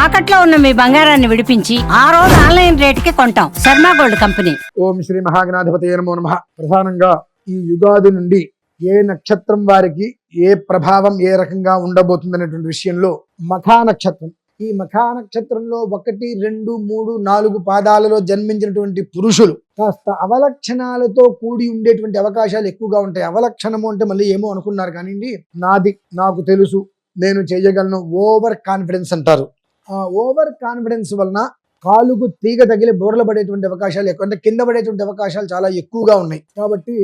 తాకట్లో ఉన్న మీ బంగారాన్ని విడిపించి ఆ రోజు ఆన్లైన్ రేటుకి కొంటాం. Sharma gold company. ఓం శ్రీ మహాగణాధిపతయే నమో నమః. ప్రధానంగా ఈ యుగాది నుండి ఏ నక్షత్రం వారికి ఏ ప్రభావం ఏ రకంగా ఉండబోతుంది అనేటువంటి విషయంలో మఖా నక్షత్రం, ఈ మఖా నక్షత్రంలో 1, 2, 3, 4 పాదాలలో జన్మించినటువంటి పురుషులు కాస్త అవలక్షణాలతో కూడి ఉండేటువంటి అవకాశాలు ఎక్కువగా ఉంటాయి. అవలక్షణము అంటే మళ్ళీ ఏమో అనుకున్నారు కానివ్వండి, నాది నాకు తెలుసు, నేను చేయగలను, ఓవర్ కాన్ఫిడెన్స్ అంటారు. ఆ ఓవర్ కాన్ఫిడెన్స్ వలన కాలుకు తీగ తగిలి బోర్లు పడేటువంటి అవకాశాలు ఎక్కువ, అంటే కింద పడేటువంటి అవకాశాలు చాలా ఎక్కువగా ఉన్నాయి. కాబట్టి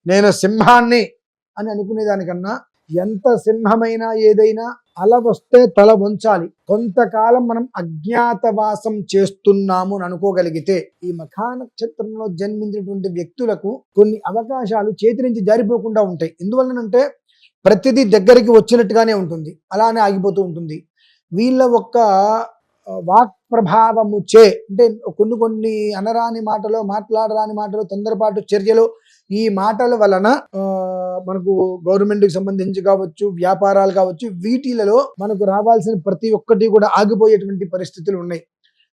నేను సింహాన్ని అని అనుకునేదానికన్నా ఎంత సింహమైనా ఏదైనా అల వస్తే తల వంచాలి. కొంతకాలం మనం అజ్ఞాతవాసం చేస్తున్నాము అని అనుకోగలిగితే ఈ మఖా నక్షత్రంలో జన్మించినటువంటి వ్యక్తులకు కొన్ని అవకాశాలు చేతి నుంచి జారిపోకుండా ఉంటాయి. ఎందువలనంటే ప్రతిదీ దగ్గరికి వచ్చినట్టుగానే ఉంటుంది, అలానే ఆగిపోతూ ఉంటుంది. వీళ్ళ ఒక్క వాక్ ప్రభావము చే, అంటే కొన్ని అనరాని మాటలు, మాట్లాడరాని మాటలు, తొందరపాటు చర్యలు, ఈ మాటల వలన మనకు గవర్నమెంట్కి సంబంధించి కావచ్చు, వ్యాపారాలు కావచ్చు, వీటిలలో మనకు రావాల్సిన ప్రతి ఒక్కటి కూడా ఆగిపోయేటువంటి పరిస్థితులు ఉన్నాయి.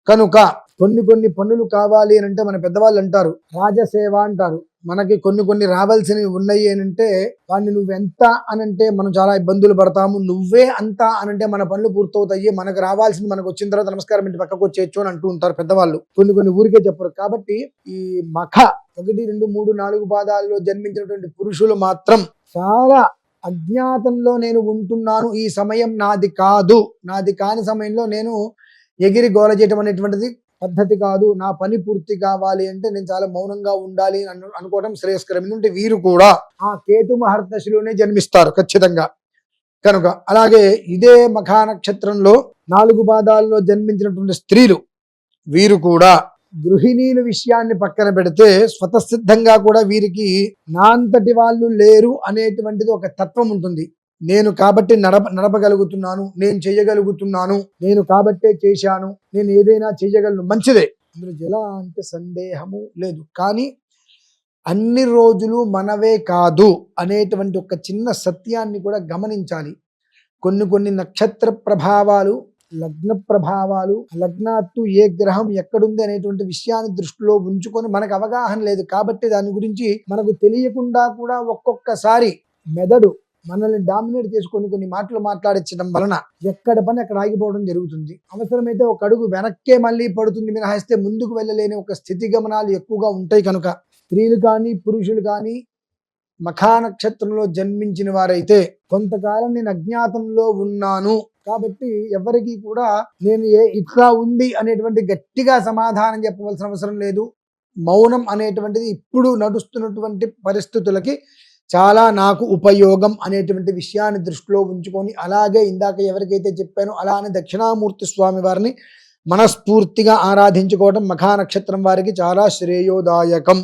కనుక కొన్ని పనులు కావాలి అని అంటే మన పెద్దవాళ్ళు అంటారు రాజసేవ అంటారు. మనకి కొన్ని రావాల్సినవి ఉన్నాయి అని అంటే వాడిని నువ్వెంత అనంటే మనం చాలా ఇబ్బందులు పడతాము, నువ్వే అంత అనంటే మన పనులు పూర్తవుతాయి, మనకు రావాల్సింది మనకు వచ్చిన తర్వాత నమస్కారం ఇంటి పక్కకు వచ్చేయచ్చు అని అంటూ ఉంటారు పెద్దవాళ్ళు. కొన్ని ఊరికే చెప్పరు. కాబట్టి ఈ మఖ 1, 2, 3, 4 పాదాల్లో జన్మించినటువంటి పురుషులు మాత్రం చాలా అజ్ఞాతంలో నేను ఉంటున్నాను, ఈ సమయం నాది కాదు, నాది కాని సమయంలో నేను ఎగిరి గోల చేయటం అనేటువంటిది పద్ధతి కాదు, నా పని పూర్తి కావాలి అంటే నేను చాలా మౌనంగా ఉండాలి అనుకోవడం శ్రేయస్కరం. ఎందుకంటే వీరు కూడా ఆ కేతు మహర్దశలోనే జన్మిస్తారు ఖచ్చితంగా. కనుక అలాగే ఇదే మఖా నక్షత్రంలో 4 పాదాల్లో జన్మించినటువంటి స్త్రీలు, వీరు కూడా గృహిణీల విషయాన్ని పక్కన పెడితే స్వతసిద్ధంగా కూడా వీరికి నా అంతటి వాళ్ళు లేరు అనేటువంటిది ఒక తత్వం ఉంటుంది. నేను కాబట్టి నడపగలుగుతున్నాను, నేను చేయగలుగుతున్నాను, నేను కాబట్టే చేశాను, నేను ఏదైనా చేయగలను, మంచిదే, అందులో ఎలాంటి సందేహము లేదు. కానీ అన్ని రోజులు మనవే కాదు అనేటువంటి ఒక చిన్న సత్యాన్ని కూడా గమనించాలి. కొన్ని నక్షత్ర ప్రభావాలు, లగ్న ప్రభావాలు, లగ్నాత్తు ఏ గ్రహం ఎక్కడుంది అనేటువంటి విషయాన్ని దృష్టిలో ఉంచుకొని మనకు అవగాహన లేదు కాబట్టి దాని గురించి మనకు తెలియకుండా కూడా ఒక్కొక్కసారి మెదడు మనల్ని డామినేట్ చేసుకొని కొన్ని మాటలు మాట్లాడించడం వలన ఎక్కడ పని అక్కడ ఆగిపోవడం జరుగుతుంది. అవసరమైతే ఒక అడుగు వెనక్కే మళ్ళీ పడుతుంది మినహాయిస్తే ముందుకు వెళ్ళలేని ఒక స్థితి గమనాలు ఎక్కువగా ఉంటాయి. కనుక స్త్రీలు కానీ పురుషులు కానీ మఖా నక్షత్రంలో జన్మించిన వారైతే కొంతకాలం నేను అజ్ఞాతంలో ఉన్నాను కాబట్టి ఎవరికి కూడా నేను ఇట్లా ఉంది అనేటువంటి గట్టిగా సమాధానం చెప్పవలసిన అవసరం లేదు. మౌనం అనేటువంటిది ఇప్పుడు నడుస్తున్నటువంటి పరిస్థితులకి చాలా నాకు ఉపయోగం అనేటువంటి విషయాన్ని దృష్టిలో ఉంచుకొని, అలాగే ఇందాక ఎవరికైతే చెప్పానో అలానే దక్షిణామూర్తి స్వామి వారిని మనస్ఫూర్తిగా ఆరాధించుకోవడం మఖా నక్షత్రం వారికి చాలా శ్రేయోదాయకం.